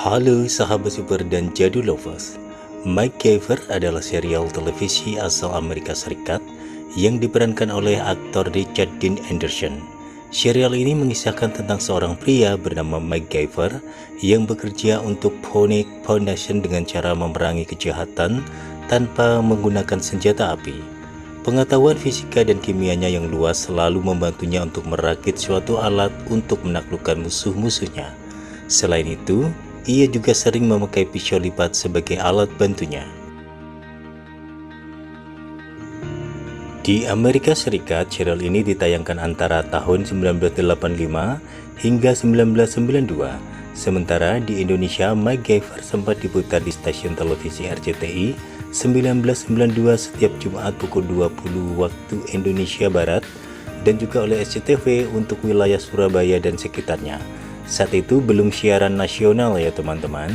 Halo sahabat super dan jadul lovers. MacGyver adalah serial televisi asal Amerika Serikat yang diperankan oleh aktor Richard Dean Anderson. Serial ini mengisahkan tentang seorang pria bernama MacGyver yang bekerja untuk Phoenix Foundation dengan cara memerangi kejahatan tanpa menggunakan senjata api. Pengetahuan fisika dan kimianya yang luas selalu membantunya untuk merakit suatu alat untuk menaklukkan musuh-musuhnya. Selain itu, ia juga sering memakai pisau lipat sebagai alat bantunya. Di Amerika Serikat, serial ini ditayangkan antara tahun 1985 hingga 1992. Sementara di Indonesia, MacGyver sempat diputar di stasiun televisi RCTI 1992 setiap Jumat pukul 20 waktu Indonesia Barat dan juga oleh SCTV untuk wilayah Surabaya dan sekitarnya. Saat itu belum siaran nasional ya teman-teman.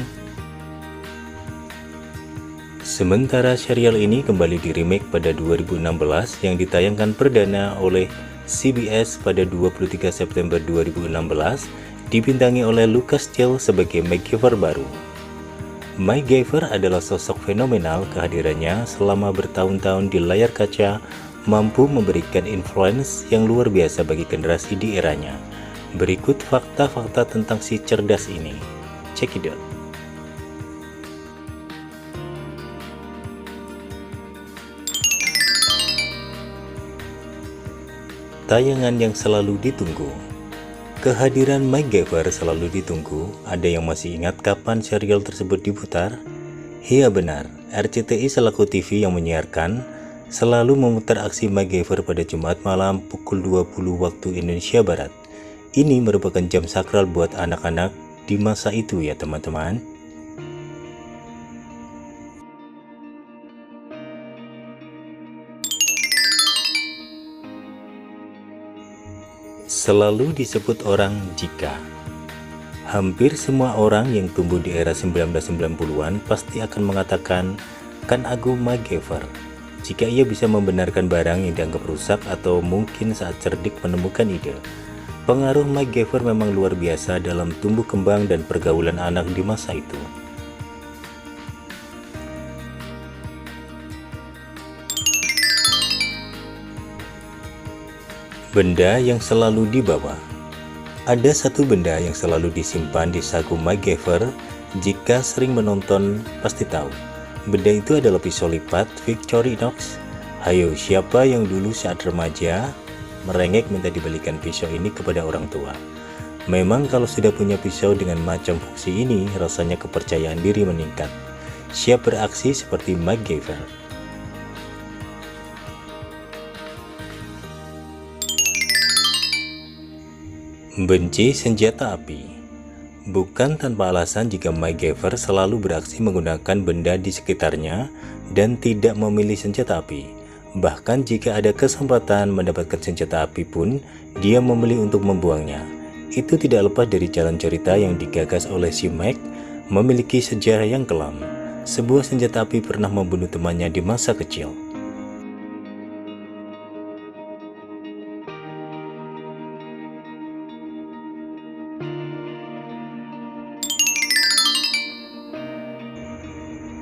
Sementara serial ini kembali di remake pada 2016 yang ditayangkan perdana oleh CBS pada 23 September 2016, dibintangi oleh Lucas Till sebagai MacGyver baru. MacGyver adalah sosok fenomenal. Kehadirannya selama bertahun-tahun di layar kaca mampu memberikan influence yang luar biasa bagi generasi di eranya. Berikut fakta-fakta tentang si cerdas ini. Check it out. Tayangan yang selalu ditunggu. Kehadiran MacGyver selalu ditunggu. Ada yang masih ingat kapan serial tersebut diputar? Iya benar, RCTI selaku TV yang menyiarkan selalu memutar aksi MacGyver pada Jumat malam pukul 20 waktu Indonesia Barat. Ini merupakan jam sakral buat anak-anak di masa itu ya teman-teman. Selalu disebut orang jika. Hampir semua orang yang tumbuh di era 1990-an pasti akan mengatakan, kan aku MacGyver, jika ia bisa membenarkan barang yang dianggap rusak atau mungkin saat cerdik menemukan ide. Pengaruh MacGyver memang luar biasa dalam tumbuh kembang dan pergaulan anak di masa itu. Benda yang selalu dibawa. Ada satu benda yang selalu disimpan di saku MacGyver. Jika sering menonton pasti tahu. Benda itu adalah pisau lipat Victorinox. Hayo, siapa yang dulu saat remaja merengek minta dibelikan pisau ini kepada orang tua? Memang kalau sudah punya pisau dengan macam fungsi ini, rasanya kepercayaan diri meningkat. Siap beraksi seperti MacGyver. Benci senjata api. Bukan tanpa alasan jika MacGyver selalu beraksi menggunakan benda di sekitarnya dan tidak memilih senjata api. Bahkan jika ada kesempatan mendapatkan senjata api pun, dia memilih untuk membuangnya. Itu tidak lepas dari jalan cerita yang digagas oleh si Mac, memiliki sejarah yang kelam. Sebuah senjata api pernah membunuh temannya di masa kecil.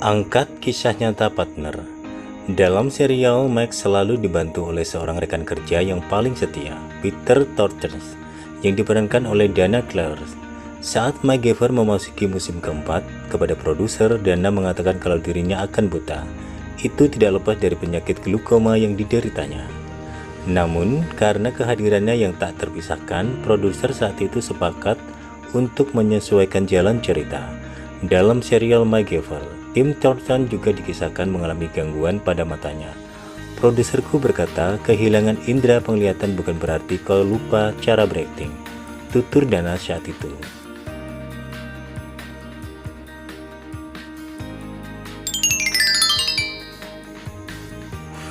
Angkat kisah nyata partner. Dalam serial, Max selalu dibantu oleh seorang rekan kerja yang paling setia, Peter Thornton, yang diperankan oleh Dana Clare. Saat MacGyver memasuki musim keempat, kepada produser, Dana mengatakan kalau dirinya akan buta. Itu tidak lepas dari penyakit glaukoma yang dideritanya. Namun, karena kehadirannya yang tak terpisahkan, produser saat itu sepakat untuk menyesuaikan jalan cerita. Dalam serial MacGyver, Tim Thornton juga dikisahkan mengalami gangguan pada matanya. Produserku berkata, kehilangan indera penglihatan bukan berarti kau lupa cara berakting, tutur Dana saat itu.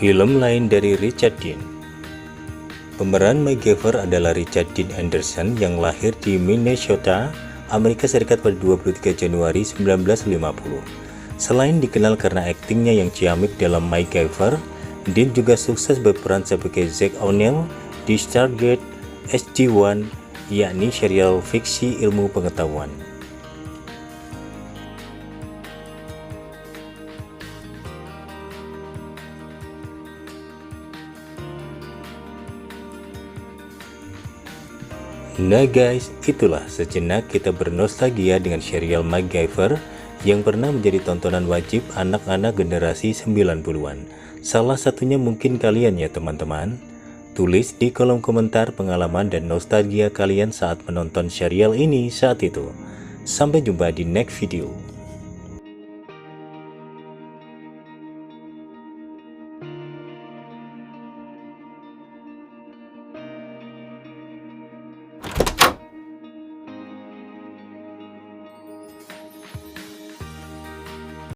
Film lain dari Richard Dean. Pemeran MacGyver adalah Richard Dean Anderson yang lahir di Minnesota, Amerika Serikat pada 23 Januari 1950. Selain dikenal karena aktingnya yang ciamik dalam MacGyver, Dean juga sukses berperan sebagai Zack O'Neill di Stargate SG-1, yakni serial fiksi ilmu pengetahuan. Nah guys, itulah sejenak kita bernostalgia dengan serial MacGyver yang pernah menjadi tontonan wajib anak-anak generasi 90-an. Salah satunya mungkin kalian ya teman-teman. Tulis di kolom komentar pengalaman dan nostalgia kalian saat menonton serial ini saat itu. Sampai jumpa di next video.